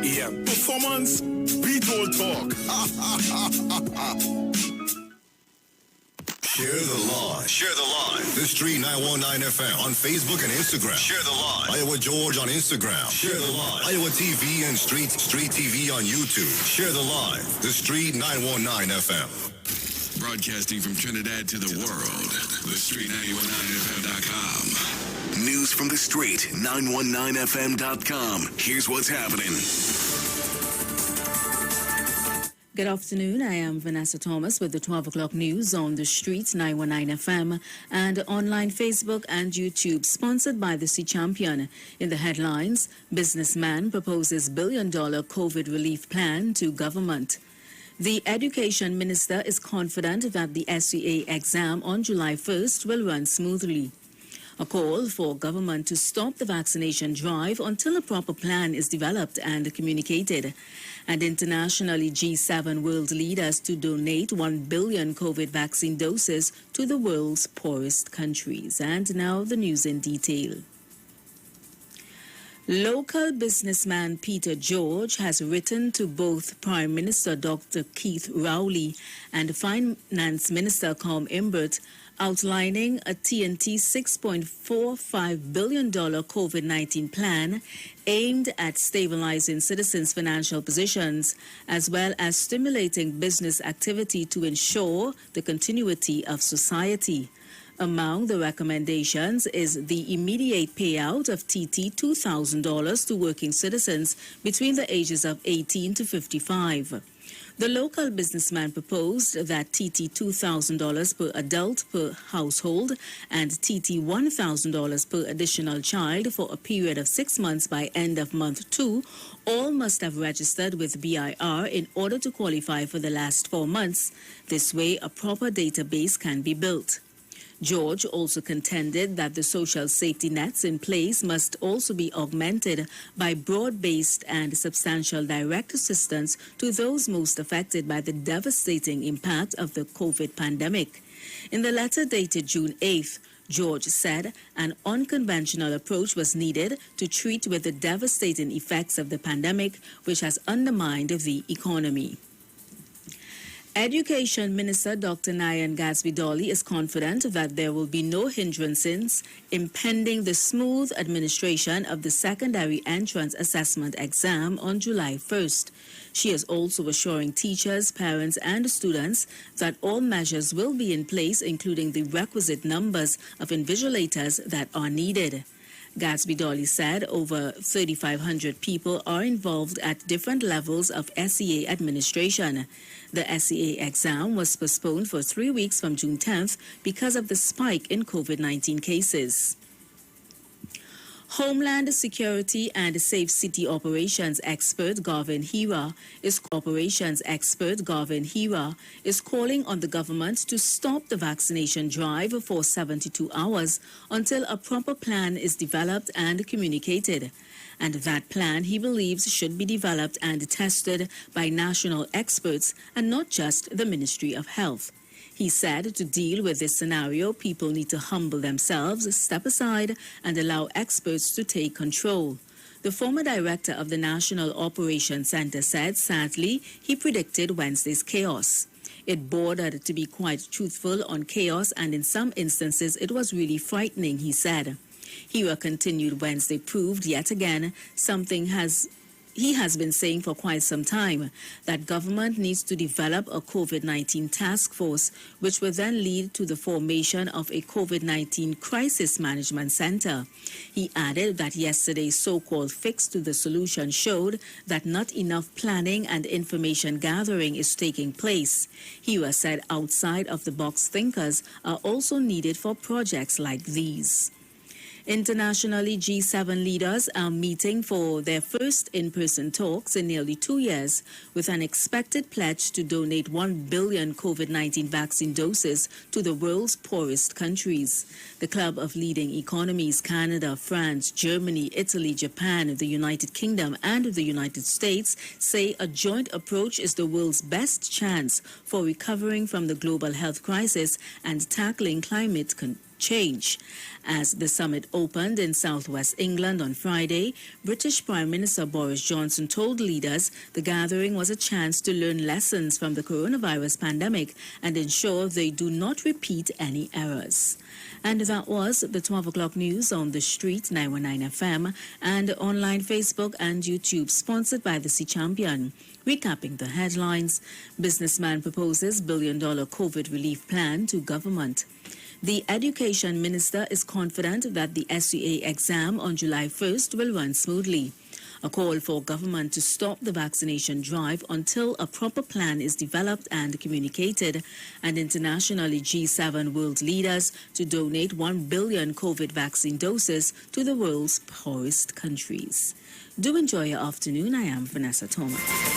Yeah, performance, beat all talk. Share the line. Share the line. The Street 919 FM on Facebook and Instagram. Share the line. Iwer George on Instagram. Share the line. Iwer TV and Street TV on YouTube. Share the line. The Street 919 FM. Broadcasting from Trinidad to the world. The Street 919FM.com. News from the Street 919FM.com. Here's what's happening. Good afternoon. I am Vanessa Thomas with the 12 o'clock news on the Streets 919 FM and online Facebook and YouTube, sponsored by the Sea Champion. In the headlines, businessman proposes $1 billion COVID relief plan to government. The Education Minister is confident that the SCA exam on July 1st will run smoothly. A call for government to stop the vaccination drive until a proper plan is developed and communicated. And internationally, G7 world leaders to donate 1 billion COVID vaccine doses to the world's poorest countries. And now the news in detail. Local businessman Peter George has written to both Prime Minister Dr. Keith Rowley and Finance Minister Com Imbert outlining a TNT $6.45 billion COVID-19 plan aimed at stabilizing citizens' financial positions, as well as stimulating business activity to ensure the continuity of society. Among the recommendations is the immediate payout of TT $2,000 to working citizens between the ages of 18 to 55. The local businessman proposed that TT $2,000 per adult per household and TT $1,000 per additional child for a period of 6 months by end of month 2 all must have registered with BIR in order to qualify for the last 4 months. This way, a proper database can be built. George also contended that the social safety nets in place must also be augmented by broad-based and substantial direct assistance to those most affected by the devastating impact of the COVID pandemic. In the letter dated June 8th, George said an unconventional approach was needed to treat with the devastating effects of the pandemic, which has undermined the economy. Education Minister Dr. Nyan Gatsby-Dolly is confident that there will be no hindrances impeding the smooth administration of the secondary entrance assessment exam on July 1st. She is also assuring teachers, parents, and students that all measures will be in place, including the requisite numbers of invigilators that are needed. Gatsby-Dolly said over 3,500 people are involved at different levels of SEA administration. The SEA exam was postponed for 3 weeks from June 10th because of the spike in COVID-19 cases. Homeland Security and Safe City Operations expert Garvin Hira is calling on the government to stop the vaccination drive for 72 hours until a proper plan is developed and communicated. And that plan, he believes, should be developed and tested by national experts and not just the Ministry of Health. He said to deal with this scenario, people need to humble themselves, step aside, and allow experts to take control. The former director of the National Operations Center said, sadly, he predicted Wednesday's chaos. It bordered, to be quite truthful, on chaos, and in some instances it was really frightening, he said. Hira continued Wednesday proved yet again something he has been saying for quite some time, that government needs to develop a COVID-19 task force, which will then lead to the formation of a COVID-19 crisis management center. He added that yesterday's so-called fix to the solution showed that not enough planning and information gathering is taking place. Hira said outside-of-the-box thinkers are also needed for projects like these. Internationally, G7 leaders are meeting for their first in-person talks in nearly 2 years, with an expected pledge to donate 1 billion COVID-19 vaccine doses to the world's poorest countries. The club of leading economies, Canada, France, Germany, Italy, Japan, the United Kingdom, and the United States, say a joint approach is the world's best chance for recovering from the global health crisis and tackling climate change. As the summit opened in southwest England on Friday, British Prime Minister Boris Johnson told leaders the gathering was a chance to learn lessons from the coronavirus pandemic and ensure they do not repeat any errors. And that was the 12 o'clock news on the street 919 FM and online Facebook and YouTube, sponsored by the Sea Champion. Recapping the headlines, businessman proposes billion-dollar COVID relief plan to government. The Education Minister is confident that the SUA exam on July 1st will run smoothly. A call for government to stop the vaccination drive until a proper plan is developed and communicated, and internationally G7 world leaders to donate 1 billion COVID vaccine doses to the world's poorest countries. Do enjoy your afternoon. I am Vanessa Thomas.